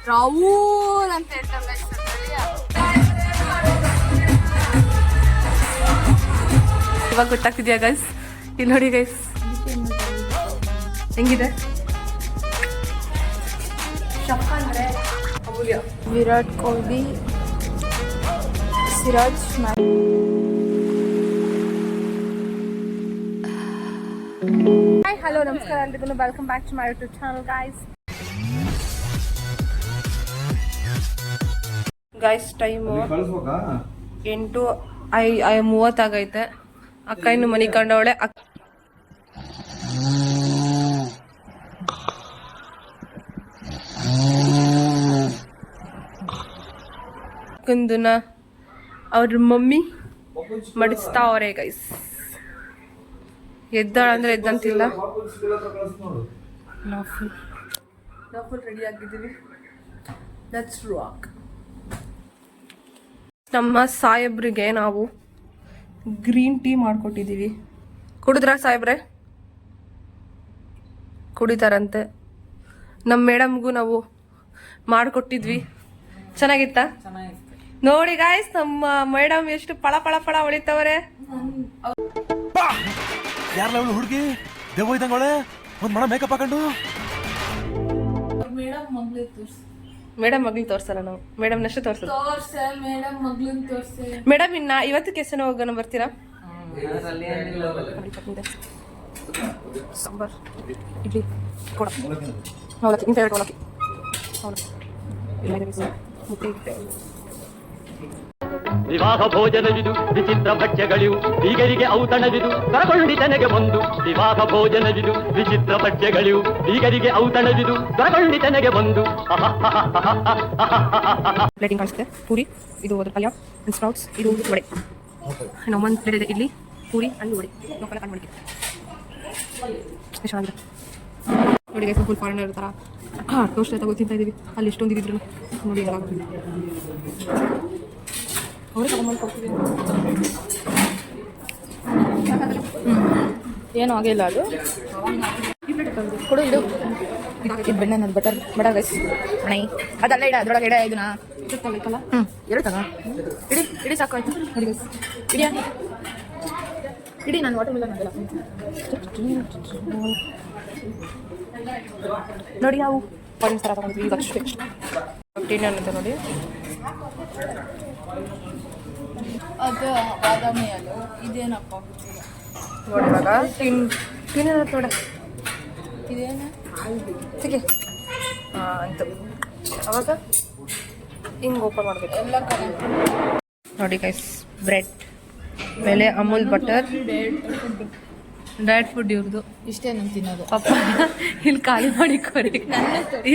ರಾಹುಲ್ ಅಂತ ಹೇಳ್ತಾರೆ. ಇವಾಗ ಗೊತ್ತಾಗ್ತಿದ್ಯಾ ಗೈಸ್? ಇಲ್ಲಿ ನೋಡಿ ಗೈಸ್ ಹೆಂಗಿದೆ. ವಿರಾಟ್ ಕೊಹ್ಲಿ, ಸಿರಾಜ್. ಹಾಯ್ ಹಲೋ ನಮಸ್ಕಾರ ಎಲ್ರಿಗೂ. Welcome back to my YouTube channel guys. Guys time 8:30 ಆಗೈತೆ. ಅಕ್ಕ ಇನ್ನು ಮನೆ ಕಂಡವಳೆ. ಅಕ್ಕಂದನ್ನ ಅವ್ರ ಮಮ್ಮಿ ಮಡಿಸ್ತಾ ಅವರೇ ಗೈಸ್. ಎದ್ದಾಳ ಅಂದ್ರೆ ಎದ್ದಂತಿಲ್ಲ. ನಾವು ಫುಲ್ ರೆಡಿ ಆಗಿದ್ದೀವಿ. Let's rock. ನಮ್ಮ ಸಾಹೇಬ್ರಿಗೆ ನಾವು ಗ್ರೀನ್ ಟೀ ಮಾಡ್ಕೊಟ್ಟಿದ್ದೀವಿ. ಕುಡಿದ್ರ ಸಾಹೇಬ್ರೆ? ಕುಡಿತಾರಂತೆ. ನಮ್ಮ ಮೇಡಮ್ಗೂ ನಾವು ಮಾಡಿಕೊಟ್ಟಿದ್ವಿ. ಚೆನ್ನಾಗಿತ್ತ? ನೋಡಿ ಗಾಯ್ಸ್, ನಮ್ಮ ಮೇಡಮ್ ಎಷ್ಟು ಪಳ ಪಳ ಪಳ ಹೊಳಿತವ್ರೆ. ಯಾರಲ್ಲ ಅವಳು ಹುಡುಗಿ ದೇವ ಇದ್ದಂಗೆ ಒಂದ್ ಮಣ ಮೇಕಪ್ ಹಾಕೊಂಡು. ಮೇಡಮ್ ಮಗ್ಳು ತೋರ್ಸಲ್ಲ ನಾವು. ಮೇಡಮ್ ನಷ್ಟು ತೋರ್ಸಲ್ಲ. ಮೇಡಮ್ ಇನ್ನ ಇವತ್ತು ಕೆಸನ ಹೋಗೋಣ, ಬರ್ತೀರಾ? ಸಾಂಬಾರ್ ಇಡ್ಲಿ ಕೊಡ ಅವಲಕ್ಕಿ ಇಂತ ಎರಡು ಅವಲಕ್ಕಿ ಮುಟ್ಟೆ. ವಿವಾಹ ಭೋಜನವಿದು ವಿಚಿತ್ರ ಭಕ್ಷ್ಯಗಳಿವು ಬೀಗರಿಗೆ ಔತಣವಿದು ದೊರಕೊಳ್ಳಿತನೆಗೆ ಒಂದು. ವಿವಾಹ ಭೋಜನವಿದು ವಿಚಿತ್ರ ಭಕ್ಷ್ಯಗಳಿವು ಬೀಗರಿಗೆ ಔತಣವಿದು ದೊರಕೊಳ್ಳಿತನೆಗೆ ಒಂದು. ಪ್ಲೇಟಿಂಗ್ ಕಾಣಿಸುತ್ತೆ. ಪೂರಿ, ಇದು ಅದ್ರ ಪಲ್ಯ, ಸ್ಪ್ರೌಟ್ಸ್, ಇದು ವಡೆ. ಇನ್ನೊಂದು ಪ್ಲೇಟ್ ಇದೆ ಇಲ್ಲಿ, ಪೂರಿ ಅಲ್ಲಿ ವಡೆ. ಲೋಕಲ್ ಕಾಣ್ ಮಾಡಿಕೆ ಚೆನ್ನಾಗಿದೆ ನೋಡಿ. ಫುಲ್ ಫಾರಿನರ್ ಇರ್ತಾರ. ಟೋಸ್ಟ್ ತಗೋ ತಿಂತಾ ಇದೀವಿ. ಅಲ್ಲಿ ಎಷ್ಟೊಂದು ಇದ್ದಿದ್ರು ನೋಡಿ. ಅವರೇ ತಗೊಂಡ್ಬಂದು ಕೊಡ್ತೀವಿ. ಏನೂ ಆಗಿಲ್ಲ ಅದು. ಕೊಡು ಇಡು. ಇದು ಬೆಣ್ಣೆ ಅದು ಬಟರ್ ಬಡ ಗೈಸ್. ಮಣೈ ಅದಲ್ಲ ಇಡ, ಅದ್ರೊಳಗೆ ಇಡ. ಇದನ್ನ ಎರಡು ತಗ ಇಡಿ. ಇಡಿ ಸಾಕು ಆಯ್ತು ನೋಡಿ ಗೈಸ್. ಇಡಿಯಾ ಇಡಿ. ನಾನು ವಾಟರ್ ಮಿಲನ್ ಅದಲ್ಲ ನೋಡಿ. ನಾವು ಫಾರಿನ್ ಥರ ತಗೊಂಡಿದ್ವಿ. ಈಗ ಅಷ್ಟೇ ರೊಟ್ಟಿನ ಅಂತ ನೋಡಿ. ಅದು ಬಾದಾಮಿ ಅದು. ಇದೇನಪ್ಪ ನೋಡಿ ಇವಾಗ ತಿನ್ನ ನೋಡ. ಇದೇನು ಸಿಗಿ ಅಂತು. ಅವಾಗ ಹಿಂಗೆ ಓಪನ್ ಮಾಡಬೇಕು ಎಲ್ಲ ಕಡೆ ನೋಡಿ ಗೈಸ್. ಬ್ರೆಡ್ ಮೇಲೆ ಅಮೂಲ್ ಬಟರ್. ಡಯಟ್ ಫುಡ್ ಇವ್ರದ್ದು. ಇಷ್ಟೇ ನಾನು ತಿನ್ನೋದು. ಪಾಪ ಇಲ್ಲಿ ಖಾಲಿ ಮಾಡಿ ಕೊರಿ.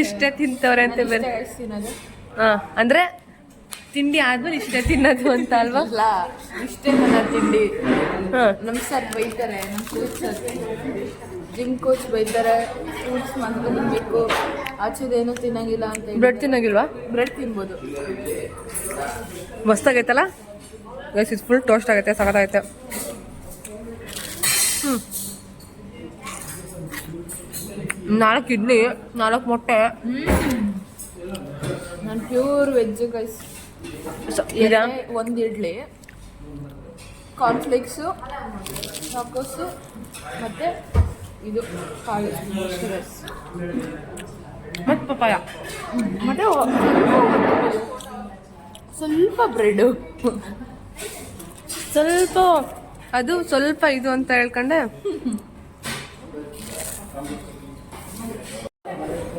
ಇಷ್ಟೇ ತಿಂತವ್ರೆ ಅಂತ ಬೇರೆ. ತಿನ್ನೋದು ಅಂದ್ರೆ ತಿಂಡಿ ಆದ್ಮೇಲೆ ಇಷ್ಟೇ ತಿನ್ನೋದು ಅಂತ ಅಲ್ವಾ? ಇಷ್ಟೇ ನನ್ನ ತಿಂಡಿ. ನಮ್ಮ ಸರ್ ಬೈತಾರೆ, ನಮ್ಮ ಕೋಚ್ ಸರ್, ಜಿಮ್ ಕೋಚ್ ಬೈತಾರೆ. ಫ್ರೂಟ್ಸ್ ಮಾತ್ರ ತಿನ್ಬೇಕು, ಆಚೆದೇನು ತಿನ್ನಂಗಿಲ್ಲ ಅಂತ. ಬ್ರೆಡ್ ತಿನ್ನಂಗಿಲ್ವಾ? ಬ್ರೆಡ್ ತಿನ್ಬೋದು. ಮಸ್ತಾಗೈತಲ್ಲ ಗೈಸ್. ಇದು ಫುಲ್ ಟೋಸ್ಟ್ ಆಗೈತೆ, ಸಖತ್ತಾಗೈತೆ. ನಾಲ್ಕು ಇಡ್ಲಿ, 4 ಮೊಟ್ಟೆ. ನಾನು ಪ್ಯೂರ್ ವೆಜ್ ಗೈಸ್. ಒಂದು ಇಡ್ಲಿ, ಕಾರ್ನ್ಫ್ಲೇಕ್ಸು, ಚಾಕೋಸು, ಮತ್ತು ಇದು ಕಾಳು ರೈಸ್, ಮತ್ತು ಪಪಾಯ, ಮತ್ತು ಸ್ವಲ್ಪ ಬ್ರೆಡ್ಡು, ಸ್ವಲ್ಪ ಅದು ಸ್ವಲ್ಪ ಇದು ಅಂತ ಹೇಳ್ಕೊಂಡೆ.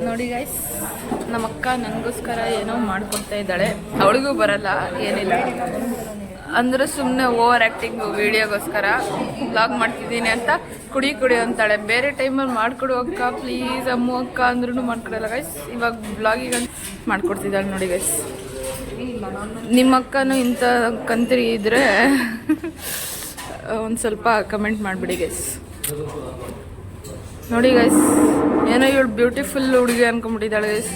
ನೋಡಿ ಗೈಸ್, ನಮ್ಮ ಅಕ್ಕ ನನಗೋಸ್ಕರ ಏನೋ ಮಾಡ್ಕೊಡ್ತಾ ಇದ್ದಾಳೆ. ಅವಳಿಗೂ ಬರಲ್ಲ, ಏನಿಲ್ಲ ಅಂದ್ರೆ ಸುಮ್ಮನೆ ಓವರ್ ಆ್ಯಕ್ಟಿಂಗು. ವೀಡಿಯೋಗೋಸ್ಕರ ವ್ಲಾಗ್ ಮಾಡ್ತಿದ್ದೀನಿ ಅಂತ ಕುಡಿ ಅಂತಾಳೆ. ಬೇರೆ ಟೈಮಲ್ಲಿ ಮಾಡಿಕೊಡು ಅಕ್ಕ ಪ್ಲೀಸ್ ಅಮ್ಮು ಅಕ್ಕ ಅಂದ್ರೂ ಮಾಡ್ಕೊಡಲ್ಲ ಗೈಸ್. ಇವಾಗ ವ್ಲಾಗಿಗೆ ಮಾಡ್ಕೊಡ್ತಿದ್ದಾಳೆ ನೋಡಿ ಗೈಸ್. ನಿಮ್ಮ ಅಕ್ಕನೂ ಇಂಥ ಕಂತ್ರಿ ಇದ್ದರೆ ಒಂದು ಸ್ವಲ್ಪ ಕಮೆಂಟ್ ಮಾಡಿಬಿಡಿ ಗೈಸ್. ನೋಡಿ ಗೈಸ್, ಏನೋ ಇವಳು ಬ್ಯೂಟಿಫುಲ್ ಹುಡುಗಿ ಅನ್ಕೊಂಡ್ಬಿಟ್ಟಿದ್ದಾಳೆ ಗೈಸ್.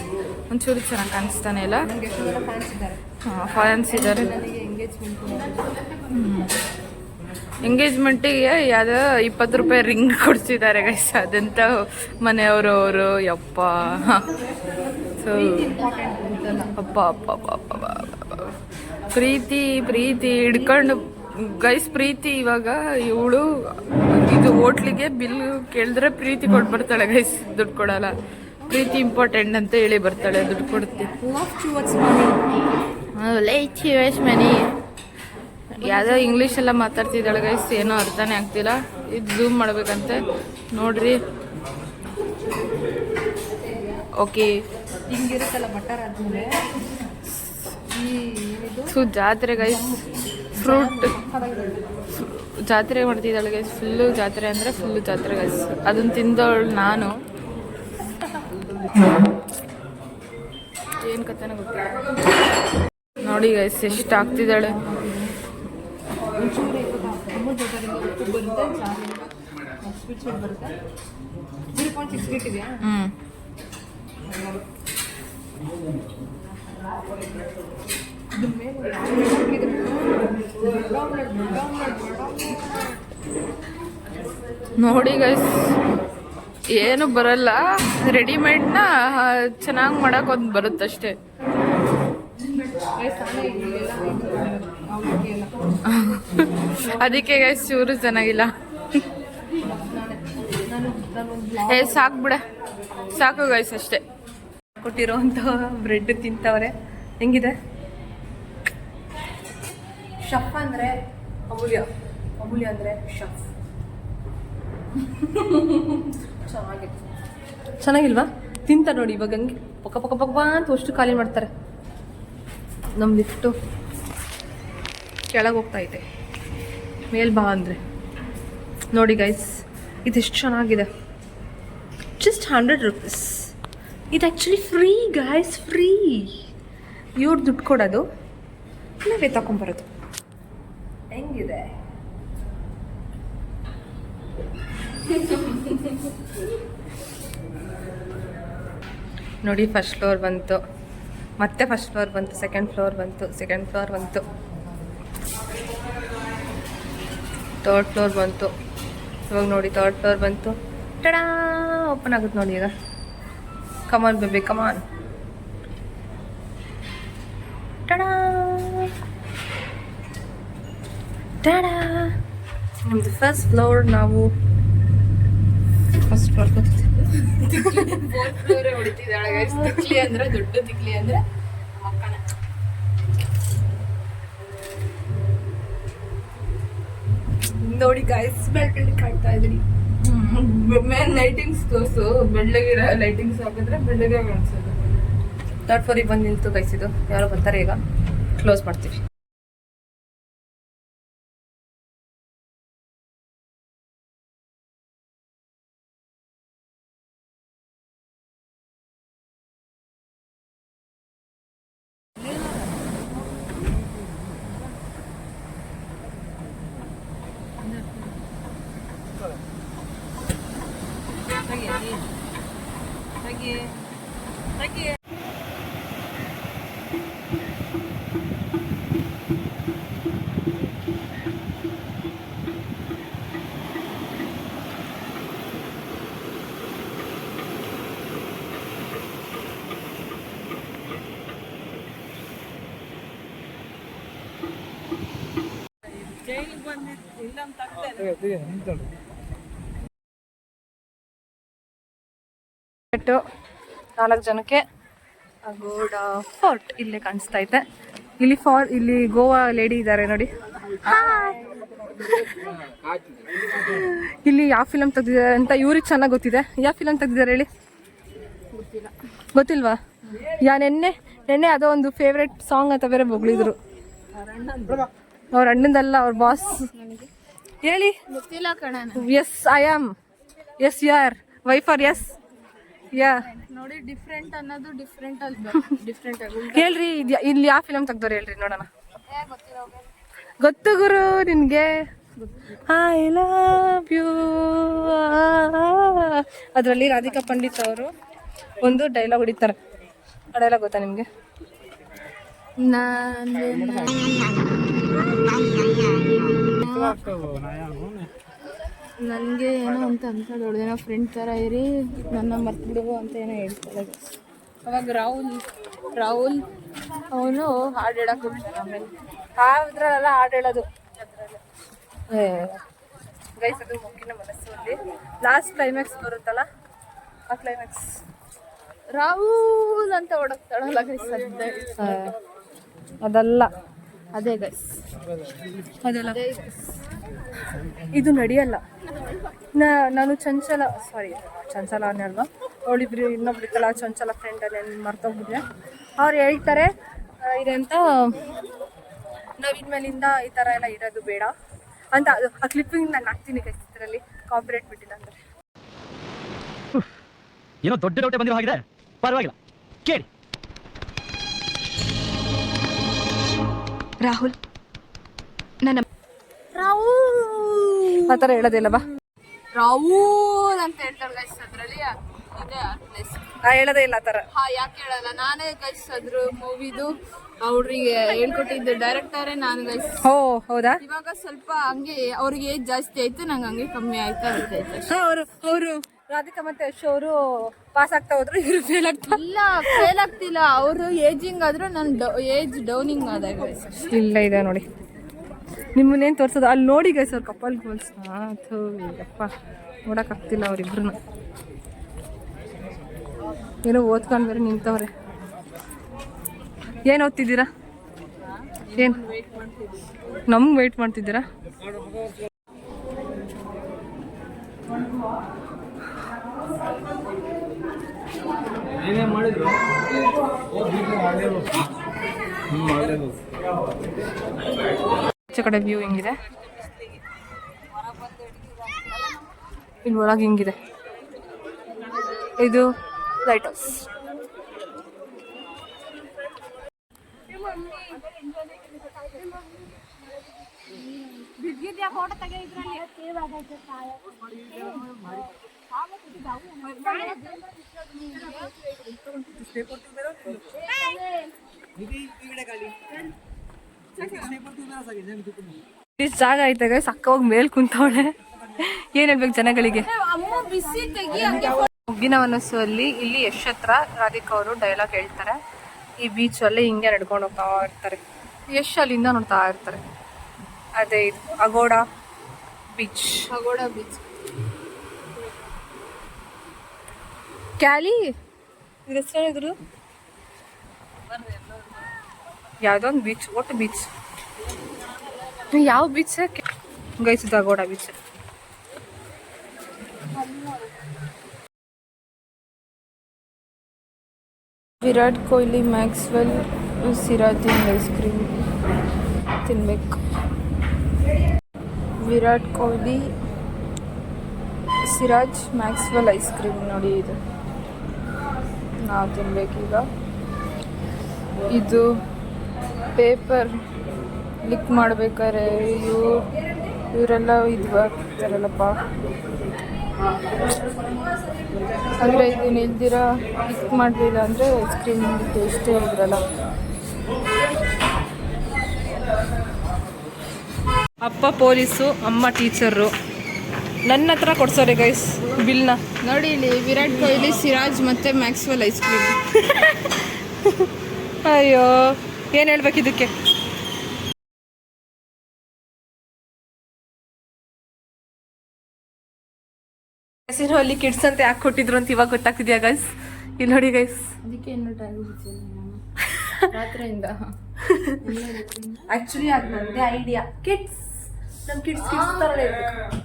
ಒಂಚೂರು ಚೆನ್ನಾಗಿ ಕಾಣಿಸ್ತಾನೆ ಇಲ್ಲ. ಫ್ಯಾನ್ಸ್ ಇದ್ದಾರೆ. ಎಂಗೇಜ್ಮೆಂಟಿಗೆ ಯಾವುದೋ 20 ರೂಪಾಯಿ ರಿಂಗ್ ಕೊಡ್ಸಿದ್ದಾರೆ ಗೈಸ್. ಅದಂತ ಮನೆಯವರು ಅವರು ಯಪ್ಪ ಸೊ ಅಪ್ಪ ಅಪ್ಪ ಅಪ್ಪ ಅಪ್ಪ ಅಪ್ಪ. ಪ್ರೀತಿ ಪ್ರೀತಿ ಹಿಡ್ಕೊಂಡು ಗೈಸ್ ಪ್ರೀತಿ ಇವಾಗ ಇವಳು ಇದು ಹೋಟ್ಲಿಗೆ ಬಿಲ್ ಕೇಳಿದ್ರೆ ಪ್ರೀತಿ ಕೊಟ್ಟು ಬರ್ತಾಳೆ ಗೈಸ್, ದುಡ್ಡು ಕೊಡಲ್ಲ. ಪ್ರೀತಿ ಇಂಪಾರ್ಟೆಂಟ್ ಅಂತ ಹೇಳಿ ಬರ್ತಾಳೆ, ದುಡ್ಡು ಕೊಡ್ತೀನಿ. ಮನಿ ಯಾವುದೋ ಇಂಗ್ಲೀಷ್ ಎಲ್ಲ ಮಾತಾಡ್ತಿದ್ದಾಳೆ ಗೈಸ್, ಏನೋ ಅರ್ಥನೇ ಆಗ್ತಿಲ್ಲ. ಇದು ಝೂಮ್ ಮಾಡ್ಬೇಕಂತೆ ನೋಡ್ರಿ. ಓಕೆ ಹಿಂಗಿರುತ್ತಲ್ಲ ಬಟರ್ ಆದ್ಮೇಲೆ ಸೊ ಜಾತ್ರೆ ಗೈಸ್, ಫ್ರೂಟ್ ಜಾತ್ರೆ ಮಾಡ್ತಿದ್ದಾಳೆ ಗೈಸ್. ಫುಲ್ಲು ಜಾತ್ರೆ ಅಂದರೆ ಫುಲ್ಲು ಜಾತ್ರೆ ಗೈಸ್. ಅದನ್ನು ತಿಂದವಳು ನಾನು. ಏನು ಕಥೆನ ಗೊತ್ತಿಲ್ಲ ನೋಡಿ ಗೈಸ್, ಎಷ್ಟು ಆಗ್ತಿದ್ದಾಳೆ. ನೋಡಿ ಗೈಸ್, ಏನು ಬರಲ್ಲ, ರೆಡಿಮೇಡ್ನ ಚೆನ್ನಾಗಿ ಮಾಡಕ್ಕೆ ಒಂದು ಬರುತ್ತಷ್ಟೇ. ಅದಕ್ಕೆ ಗೈಸ್ ಚೂರು ಚೆನ್ನಾಗಿಲ್ಲ. ಸಾಕು ಬಿಡ, ಸಾಕು ಗೈಸ್ ಅಷ್ಟೇ. ಕೊಟ್ಟಿರೋಂಥ ಬ್ರೆಡ್ ತಿಂತವ್ರೆ. ಹೆಂಗಿದೆ? ಶಫ್ ಅಂದರೆ ಅಮೂಲ್ಯ, ಅಮೂಲ್ಯ ಅಂದರೆ ಶಫ್. ಚೆನ್ನಾಗಿಲ್ವಾ? ತಿಂತ ನೋಡಿ ಇವಾಗ ಹಂಗೆ ಪಕ್ಕ ಪಕ್ಕ ಪಕ್ಕ ಅಂತ ಅಷ್ಟು ಖಾಲಿ ಮಾಡ್ತಾರೆ. ನಮ್ಮ ಲಿಫ್ಟು ಕೆಳಗೆ ಹೋಗ್ತಾ ಇದೆ, ಮೇಲ್ ಬಾ ಅಂದರೆ. ನೋಡಿ ಗೈಸ್, ಇದೆಷ್ಟು ಚೆನ್ನಾಗಿದೆ. Just 100 rupees. ಇದು ಆ್ಯಕ್ಚುಲಿ ಫ್ರೀ ಗೈಸ್, ಫ್ರೀ. ಇವ್ರು ದುಡ್ಡು ಕೊಡೋದು, ನಾವೇ ತಗೊಂಬರೋದು. ಹೆಂಗಿದೆ? ನೋಡಿ, ಫಸ್ಟ್ ಫ್ಲೋರ್ ಬಂತು, ಮತ್ತೆ ಫಸ್ಟ್ ಫ್ಲೋರ್ ಬಂತು, ಸೆಕೆಂಡ್ ಫ್ಲೋರ್ ಬಂತು, ಸೆಕೆಂಡ್ ಫ್ಲೋರ್ ಬಂತು, ಥರ್ಡ್ ಫ್ಲೋರ್ ಬಂತು. ಇವಾಗ ನೋಡಿ ಥರ್ಡ್ ಫ್ಲೋರ್ ಬಂತು. ಟಡಾ, ಓಪನ್ ಆಗುತ್ತೆ ನೋಡಿ ಈಗ. ಕಮಾನ್ ಬೇಬಿ ಕಮಾನ್. ಟಡಾ ಟಡಾ, ನಮ್ಮದು ಫಸ್ಟ್ ಫ್ಲೋರ್. ನಾವು ಫಸ್ಟ್ ಫ್ಲೋರ್ ಹೊಡಿತಿದ್ದಾಳೆ ಗೈಸ್. ತಿಕ್ಲಿ ಅಂದ್ರೆ ದೊಡ್ಡ ತಿಕ್ಲಿ ಅಂದ್ರೆ ಮಕ್ಕನ. ನೋಡಿ ಗೈಸ್, ಬೆಳ್ಳಿ ಕಾಣ್ತಾ ಇದ್ರಿ. ಮೇನ್ ಲೈಟಿಂಗ್ಸ್ ತೋರಿಸು, ಬೆಳ್ಳಗಿರೋ ಲೈಟಿಂಗ್ಸ್ ಹಾಕಿದ್ರೆ ಬೆಳ್ಳಗೆ ಕಾಣಿಸೋದು. ಥರ್ಡ್ ಫ್ಲೋರಿಗೆ ಬಂದು ನಿಲ್ತು ಗೈಸ್. ಇದು ಯಾರೋ ಬರ್ತಾರೆ, ಈಗ ಕ್ಲೋಸ್ ಮಾಡ್ತೀವಿ. ಬಿಟ್ಟು 4 ಜನಕ್ಕೆ ಗೋಡ ಫೋರ್ಟ್ ಇಲ್ಲೇ ಕಾಣಿಸ್ತಾ ಐತೆ. ಇಲ್ಲಿ ಗೋವಾ ಲೇಡಿ ಇದ್ದಾರೆ ನೋಡಿ. ಇಲ್ಲಿ ಯಾವ ಫಿಲಮ್ ತೆಗ್ದಿದ್ದಾರೆ ಅಂತ ಇವ್ರಿಗೆ ಚೆನ್ನಾಗಿ ಗೊತ್ತಿದೆ. ಯಾವ ಫಿಲಮ್ ತೆಗ್ದಿದ್ದಾರೆ ಹೇಳಿ? ಗೊತ್ತಿಲ್ವಾ? ನೆನ್ನೆ ಅದೋ ಒಂದು ಫೇವ್ರೆಟ್ ಸಾಂಗ್ ಅಂತ ಬೇರೆ ಬೊಗಳಿದ್ರು. ಅವ್ರ ಅಣ್ಣಂದಲ್ಲ, ಅವ್ರ ಬಾಸ್. ಹೇಳಿ. ಗೊತ್ತಿಲ್ಲ ಕಣ. Yes I am. Yes you are wife are? Yes ya. ನೋಡಿ, ಡಿಫ್ರೆಂಟ್ ಅನ್ನೋದು ಡಿಫ್ರೆಂಟ್ ಆಗಿ ಹೇಳ್ರಿ, ಇಲ್ಲಿ ಯಾವ ಫಿಲಮ್ ತೆಗ್ದವ್ರು ಹೇಳ್ರಿ ನೋಡೋಣ. ಗೊತ್ತು ಗುರು ನಿನ್ಗೆ. I love you. ಅದರಲ್ಲಿ ರಾಧಿಕಾ ಪಂಡಿತ್ ಅವರು ಒಂದು ಡೈಲಾಗ್ ಹೊಡಿತಾರೆ. ಆ ಡೈಲಾಗ್ ಗೊತ್ತಾ ನಿಮ್ಗೆ? ನನಗೆ ಏನೋ ಅಂತ ಅನ್ಕೊಳ್ಳೋಳು, ಏನೋ ಫ್ರೆಂಡ್ ಥರ ಇರಿ, ನನ್ನ ಮರ್ತು ಬಿಡು ಅಂತ ಏನೋ ಹೇಳ್ತಾರೆ. ಅವಾಗ ರಾಹುಲ್ ಅವನು ಹಾಡು ಹೇಳಕ್ ಹೋಗ್ತಾನೆ ಆಮೇಲೆ ಅದ್ರಲ್ಲ ಹಾಡು ಹೇಳೋದು ಗೈಸ್. ಅದು ಮುಕ್ಕಿನ ಮನಸ್ಸು ಅಲ್ಲಿ ಲಾಸ್ಟ್ ಕ್ಲೈಮ್ಯಾಕ್ಸ್ ಬರುತ್ತಲ್ಲ, ಆ ಕ್ಲೈಮ್ಯಾಕ್ಸ್ ರಾಹುಲ್ ಅಂತ ಹೊಡಕ್ತಾಳಲ್ಲ ಗೈಸ್, ಅದಲ್ಲ, ಅದೇ ಗೈಸ್, ಅದಲ್ಲ, ಇದು ನಡೆಯಲ್ಲ. ನಾನು ಚಂಚಲ ಅನ್ನೇ ಅಲ್ವಾ, ಅವಳಿಬ್ರು ಇನ್ನೊಬ್ರಿತ್ತಲ್ಲ ಚಂಚಲ ಫ್ರೆಂಡಲ್ಲಿ ಮರ್ತೋಗ್ಬಿಟ್ರೆ ಅವ್ರು ಹೇಳ್ತಾರೆ ಇದಂತ ನಾವಿನ ಮೇಲಿಂದ ಈ ಥರ ಎಲ್ಲ ಇರೋದು ಬೇಡ ಅಂತ. ಆ ಕ್ಲಿಪ್ಪಿಂಗ್ ನಾನು ಹಾಕ್ತೀನಿ ಗೈಸ್, ಇದರಲ್ಲಿ ಕಾಪರೇಟ್ ಬಿಟ್ಟಿಲ್ಲ ಅಂದರೆ. ಏನೋ ದೊಡ್ಡ ಡೌಟೆ ಬಂದಿರೋ ಹಾಗಿದೆ, ಪರವಾಗಿಲ್ಲ ಕೇಳಿ. ರಾಹುಲ್ ಆ ಥರ ಹೇಳೋದಿಲ್ಲವಾ, ರಾಹುಲ್ ಅಂತ ಹೇಳ್ತಾಳೆ ಗೈಸ್. ಅದ್ರಲ್ಲಿ ಇದೆ ಹೇಳೋದೇ ಇಲ್ಲ ಆ ಥರ. ಯಾಕೆ ಹೇಳಲ್ಲ, ನಾನೇ ಗೈಸ್ ಅದ್ರ ಮೂವಿದು ಅವ್ರಿಗೆ ಹೇಳ್ಕೊಟ್ಟಿದ್ದು ಡೈರೆಕ್ಟರೇ ನಾನು ಗೈಸ್. ಹೌದಾ? ಇವಾಗ ಸ್ವಲ್ಪ ಹಂಗೆ ಅವ್ರಿಗೆ ಏಜ್ ಜಾಸ್ತಿ ಆಯ್ತು, ನಂಗೆ ಹಂಗೆ ಕಮ್ಮಿ ಆಯ್ತಾ ಇರ್ತೈತೆ. ಅವರು ರಾಧಿಕಾ ಮತ್ತೆ ಯಶ್ ಅವರು ಪಾಸ್ ಆಗ್ತಾ ಹೋದ್ರು, ಇವರು ಫೇಲ್ ಆಗ್ತಾ ಇಲ್ಲ, ಫೇಲ್ ಆಗ್ತಿಲ್ಲ. ಅವರು ಏಜಿಂಗ್ ಆದ್ರೂ ನನ್ನ ಏಜ್ ಡೌನಿಂಗ್ ಆದ ಗೈಸ್. ಇಲ್ಲ ಇದೆ ನೋಡಿ, ನಿಮ್ಮನ್ನೇನು ತೋರಿಸೋದು ಅಲ್ಲಿ ನೋಡಿ ಗೈಸ್, ಅವ್ರು ಕಪಲ್ ಗೋಲ್ಸ್. ಅಪ್ಪ ನೋಡೋಕ್ಕಾಗ್ತಿಲ್ಲ ಅವರಿಬ್ರು. ಏನೋ ಓದ್ಕೊಂಡು ಬೇರೆ ನಿಂತವ್ರೆ. ಏನು ಓದ್ತಿದ್ದೀರಾ? ಏನು ನಮ್ಗೆ ವೆಯ್ಟ್ ಮಾಡ್ತಿದ್ದೀರಾ? ಈಚೆ ಕಡೆ ವ್ಯೂ ಹಿಂಗಿದೆ, ಇಲ್ಲಿ ಒಳಗೆ ಹಿಂಗಿದೆ. ಇದು ಲೈಟ್ ಹೌಸ್. ಇಷ್ಟು ಜಾಗ ಐತೆ ಗೈಸ್, ಅಕ್ಕ ಹೋಗಿ ಮೇಲ್ ಕುಂತವಳೆ. ಏನ್ ಹೇಳ್ಬೇಕು ಜನಗಳಿಗೆ? ಮುಗ್ಗಿನ ಮನಸ್ಸು ಅಲ್ಲಿ ಇಲ್ಲಿ ಯಶ್ ಹತ್ರ ರಾಧಿಕಾ ಅವರು ಡೈಲಾಗ್ ಹೇಳ್ತಾರೆ. ಈ ಬೀಚ್ ಅಲ್ಲಿ ಹಿಂಗೆ ನಡ್ಕೊಂಡು ಹೋಗ್ತಾ ಇರ್ತಾರೆ, ಯಶ್ ಅಲ್ಲಿಂದ ನೋಡ್ತಾ ಇರ್ತಾರೆ. ಅದೇ ಇದು ಅಗೋಡ ಬೀಚ್. ಕ್ಯಾಲಿ ಇದ್ರ ಹೆಸರು ಯಾವುದೋ ಒಂದು ಬೀಚ್, ಒಟ್ಟು ಬೀಚ್. ಯಾವ ಬೀಚ್ ಗೈಸ್? ಇದು Agonda beach. Virat Kohli, Maxwell, Siraj ice cream ತಿನ್ಬೇಕು. Virat Kohli, Siraj, Maxwell ice cream ನೋಡಿ, ಇದು ನಾವು ತಿನ್ಬೇಕೀಗ. ಇದು ಪೇಪರ್ ಲಿಕ್ ಮಾಡ್ಬೇಕಾದ್ರೆ ಇವರೆಲ್ಲ ಇದು ಆಗ್ತಾರಲ್ಲಪ್ಪ, ಅಂದರೆ ಇದನ್ನ ಇಲ್ದಿರ ಲಿಕ್ ಮಾಡಲಿಲ್ಲ ಅಂದರೆ ಐಸ್ ಕ್ರೀಮ್ ಟೇಸ್ಟೇ ಇದ್ರಲ್ಲ. ಅಪ್ಪ ಪೊಲೀಸು, ಅಮ್ಮ ಟೀಚರು. ನನ್ನ ಹತ್ರ ಕೊಡ್ಸೋರೆ ಗೈಸ್ ಬಿಲ್ನ. ನೋಡಿ ಇಲ್ಲಿ ವಿರಾಟ್ ಕೊಹ್ಲಿ, ಸಿರಾಜ್ ಮತ್ತು ಮ್ಯಾಕ್ಸ್ವೆಲ್ ಐಸ್ ಕ್ರೀಮ್. ಅಯ್ಯೋ, ಏನು ಹೇಳ್ಬೇಕು ಇದಕ್ಕೆ? ಅಲ್ಲಿ ಕಿಡ್ಸ್ ಅಂತ ಯಾಕೆ ಕೊಟ್ಟಿದ್ರು ಅಂತ ಇವಾಗ ಗೊತ್ತಾಗ್ತಿದ್ಯಾ ಗೈಸ್? ಇಲ್ಲಿ ನೋಡಿ ಗೈಸ್, ಅದಕ್ಕೆ ರಾತ್ರಿಯಿಂದ ಆಕ್ಚುಲಿ ಅದು ನಂದೇ ಐಡಿಯಾ. ಕಿಡ್ಸ್, ನಮ್ಮ ಕಿಡ್ಸ್ ಥರನೇ ಇರ್ಬೇಕು.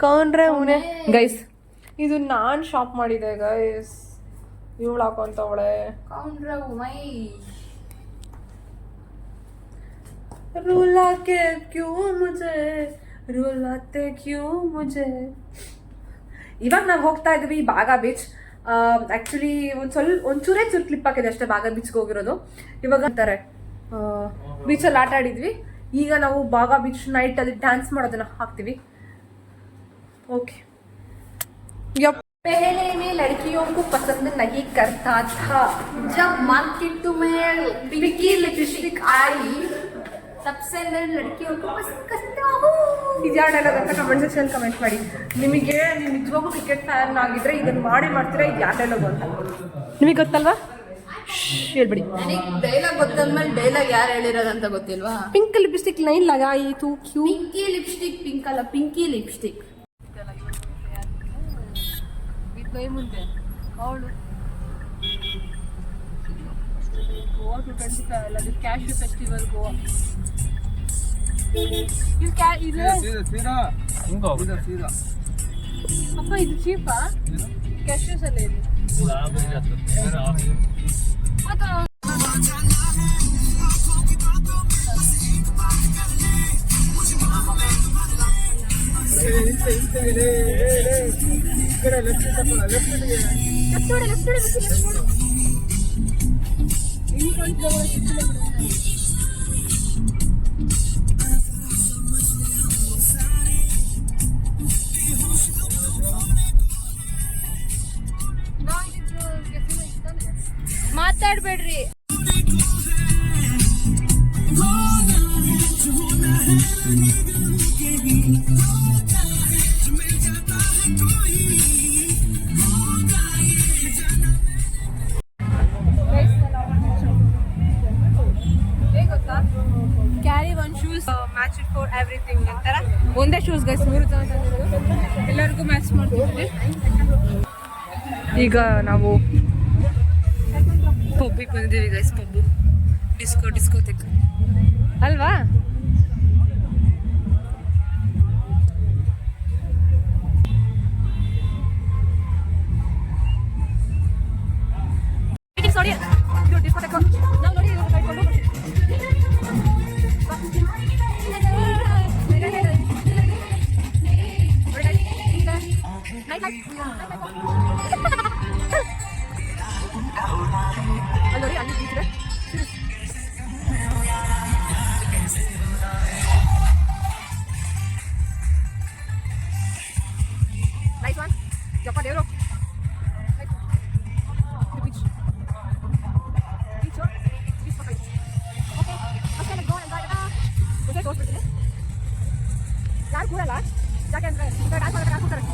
ಕೌನ್ರೆ ಉನೆ ಗೈಸ್, ಇದು ನಾನು ಶಾಪ್ ಮಾಡಿದೆ ಗೈಸ್. ಇವಳು ಹಾಕೊಂತವಳೆ ರೂಲಾಕೆ ಕ್ಯೂ ಮುಜೆ, ರೂಲಾತೆ ಕ್ಯೂ ಮುಜೆ. ಇವಾಗ ನಾವು ಹೋಗ್ತಾ ಇದ್ವಿ ಬಾಗಾ ಬೀಚ್. ಆ್ಯಕ್ಚುಲಿ ಒಂಚೂರೇ ಕ್ಲಿಪ್ ಹಾಕಿದೆ ಅಷ್ಟೇ ಬಾಗಾ ಬೀಚ್ಗೆ ಹೋಗಿರೋದು. ಇವಾಗ ಅಂತಾರೆ ಬೀಚಲ್ಲಿ ಆಟ ಆಡಿದ್ವಿ. ಈಗ ನಾವು ಬಾಗಾ ಬೀಚ್ ನೈಟಲ್ಲಿ ಡ್ಯಾನ್ಸ್ ಮಾಡೋದನ್ನ ಹಾಕ್ತೀವಿ. ಓಕೆ. पहले मैं लड़कियों को पसंद नहीं करता था, जब मार्केट में बिकी लिपस्टिक आई तब से मैं लड़कियों को पसंद करता हूँ. ಇದು ಯಾವ ಡೈಲಾಗ್ ಅಂತ ಕಮೆಂಟ್ ಸೆಕ್ಷನ್ ಕಮೆಂಟ್ ಮಾಡಿ. ನಿಮಗೆ ನೀವು ನಿಜವಾಗೂ ಕ್ರಿಕೆಟ್ ಫ್ಯಾನ್ ಆಗಿದ್ರೆ ಇದನ್ನು ಮಾಡ್ತೀರಾ, ಇದು ಯಾವ ಡೈಲಾಗ್ ಅಂತ. ನಿಮಗೆ ಗೊತ್ತಲ್ವಾ? ಹೇಳ್ಬಿಡಿ. ನನಗೆ ಡೈಲಾಗ್ ಗೊತ್ತಾದ್ಮೇಲೆ ಡೈಲಾಗ್ ಯಾರು ಹೇಳಿರೋದಂತ ಗೊತ್ತಿಲ್ವಾ? ಪಿಂಕ್ ಲಿಪ್ಸ್ಟಿಕ್ ಲೈನ್ ಲಗಾಯಿತು ಕ್ಯೂ. ಪಿಂಕಿ ಲಿಪ್ಸ್ಟಿಕ್, ಪಿಂಕ್ ಅಲ್ಲ ಪಿಂಕಿ ಲಿಪ್ಸ್ಟಿಕ್. ಕೈ ಮುಂದೆ ಅವಳು ಗೋವಾ 225 ಅಲ್ಲ, ಅದು ಕ್ಯಾಶ್ಯೂ ಫೆಸ್ಟಿವಲ್ ಗೋವಾ. ಅಪ್ಪ ಇದು ಚೀಪಾ? ಕ್ಯಾಶ್ಯೂಸ್ ಅಲ್ಲ ಇದು. ಮಾತಾಡ್ಬೇಡ್ರಿ. Carry one shoes match it for everything ಅಂತಾರ. ಒಂದೇ ಶೂಸ್ ಗೈಸ್ 3 ಎಲ್ಲರಿಗೂ ಮ್ಯಾಚ್ ಮಾಡ್ತಿದ್ವಿ. ಈಗ ನಾವು ಪಬ್ಬಿಗೆ ಬಂದಿದ್ದೀವಿ ಗೈಸ್. ಪಬ್ಬು ಡಿಸ್ಕೋಥೆಕ್ ಅಲ್ವಾ? ನೋಡಿ ಇದು ಡಿಸ್ಕೋಥೆಕ್. ನಾವು ನೋಡಿ allora ಅಲ್ಲಿ ಬೀಚ್ ಇದೆ. ನೈಸ್ ಒನ್ ಜಪ್ಪ ದೇವ್ರು. ಬೀಚ್ ಬೀಚ್ ಬೀಚ್ ಪಕ್ಕ ಓಕೆ ಅಷ್ಟೇ ಗೋ ಅಂತ ಓಕೆ ತೋರಿಸ್ಬಿಡ್ತೀನಿ. ಯಾರು ಕೂರಲ್ಲ ಯಾಕೆ ಅಂದರೆ ಡಾನ್ಸ್ ಮಾಡೋಕೆ ಯಾರು ಕೂರ್ತಾರೆ?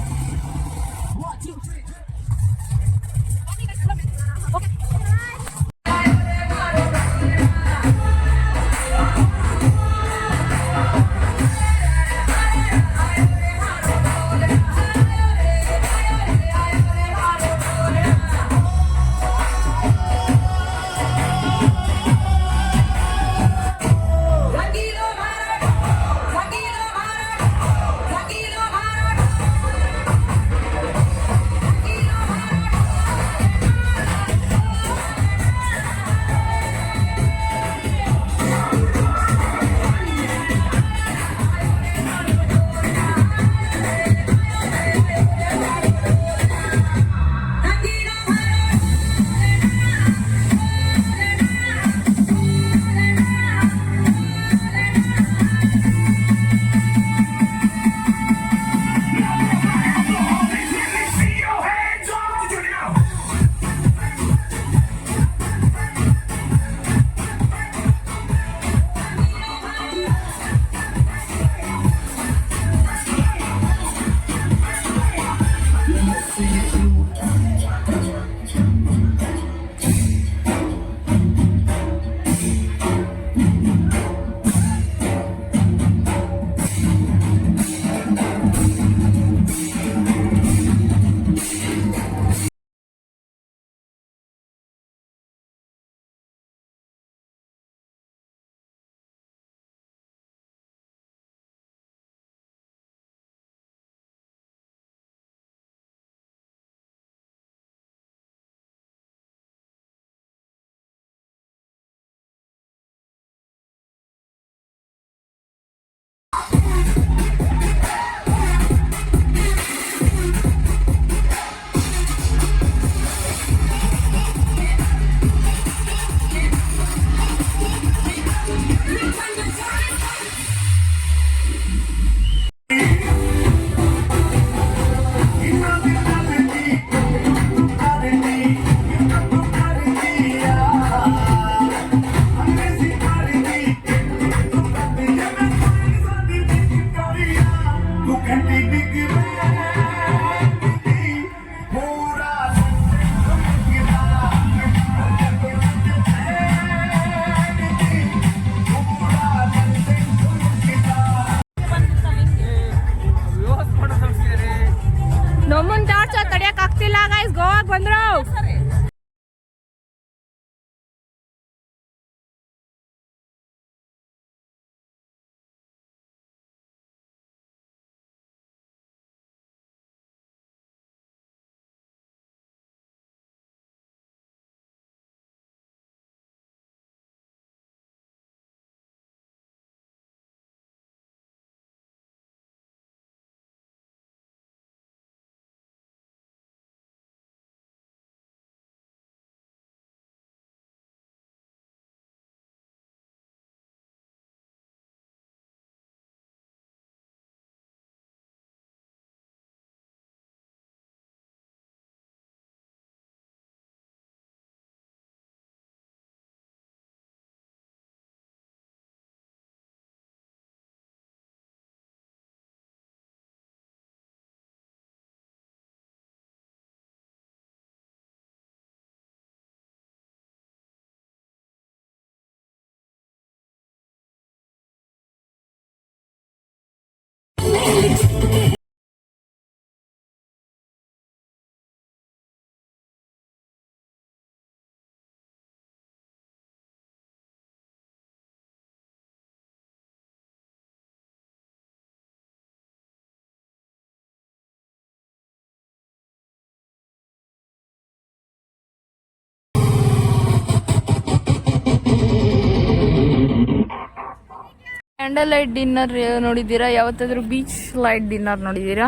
ಕ್ಯಾಂಡಲ್ ಲೈಟ್ ಡಿನ್ನರ್ ನೋಡಿದ್ದೀರಾ? ಯಾವತ್ತಾದ್ರೂ ಬೀಚ್ ಲೈಟ್ ಡಿನ್ನರ್ ನೋಡಿದ್ದೀರಾ?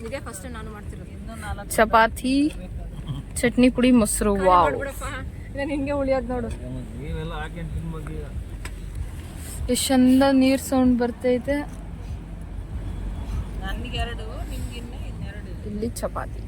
ಇದೇ ಫಸ್ಟ್ ನಾನು ಮಾಡ್ತಿರೋದು. ಚಪಾತಿ, ಚಟ್ನಿ ಪುಡಿ, ಮೊಸರು. ವಾವ್, ನಾನು ಹಿಂಗೆ ಉಳಿಯೋದು ನೋಡು. ಎಷ್ಟು ಚಂದ ನೀರ್ ಸೌಂಡ್ ಬರ್ತೈತೆ. ಇಲ್ಲಿ chapati.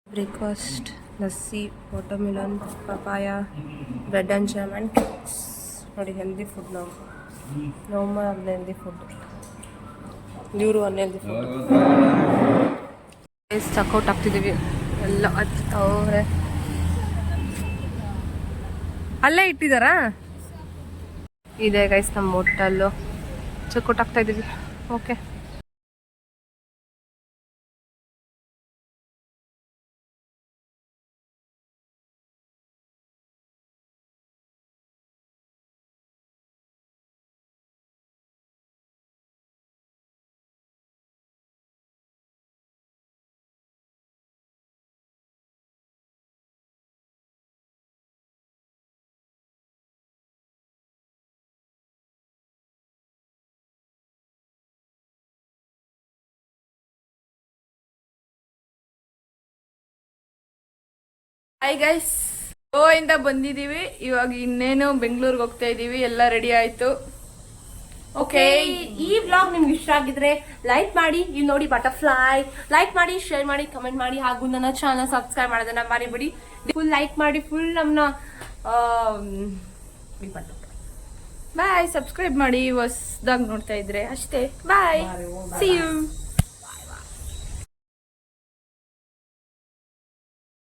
Breakfast lassi, watermelon, papaya, bread and jam and cakes. ನೋಡಿ ಹೆಲ್ದಿ ಫುಡ್. ನಮ್ಮ ಅನ್ಹೆಲ್ದಿ ಫುಡ್, ಇವರು ಅನ್ಹೆಲ್ದಿ ಫುಡ್. ಚೆಕ್ಔಟ್ ಆಗ್ತಿದ್ದೀವಿ. ಎಲ್ಲ ಹತ್ತವ್ರೆ. ಅಲ್ಲೇ ಇಟ್ಟಿದ್ದಾರಾ? ಇದೆ ಗೈಸ್ ನಮ್ಮ ಹೋಟೆಲ್ಲು. ಚೆಕ್ಔಟ್ ಆಗ್ತಾ ಇದ್ದೀವಿ. ಓಕೆ. ಹಾಯ್ ಗೈಸ್, ಇಂದ ಬಂದಿದ್ದೀವಿ. ಇವಾಗ ಇನ್ನೇನು ಬೆಂಗಳೂರಿಗೆ ಹೋಗ್ತಾ ಇದೀವಿ. ಎಲ್ಲ ರೆಡಿ ಆಯ್ತು. ಓಕೆ, ಈ ವ್ಲಾಗ್ ನಿಮ್ಗೆ ಇಷ್ಟ ಆಗಿದ್ರೆ ಲೈಕ್ ಮಾಡಿ. ಇಲ್ಲಿ ನೋಡಿ ಬಟರ್ಫ್ಲೈ. ಲೈಕ್ ಮಾಡಿ, ಶೇರ್ ಮಾಡಿ, ಕಮೆಂಟ್ ಮಾಡಿ, ಹಾಗೂ ನನ್ನ ಚಾನಲ್ ಸಬ್ಸ್ಕ್ರೈಬ್ ಮಾಡೋದನ್ನ ಮರಿಬೇಡಿ. ಫುಲ್ ಲೈಕ್ ಮಾಡಿ, ಫುಲ್ ನಮ್ಮನ್ನ ಬಾಯ್. ಸಬ್ಸ್ಕ್ರೈಬ್ ಮಾಡಿ ಹೊಸದಾಗಿ ನೋಡ್ತಾ ಇದ್ರೆ ಅಷ್ಟೇ. ಬಾಯ್, ಸಿ ಯು.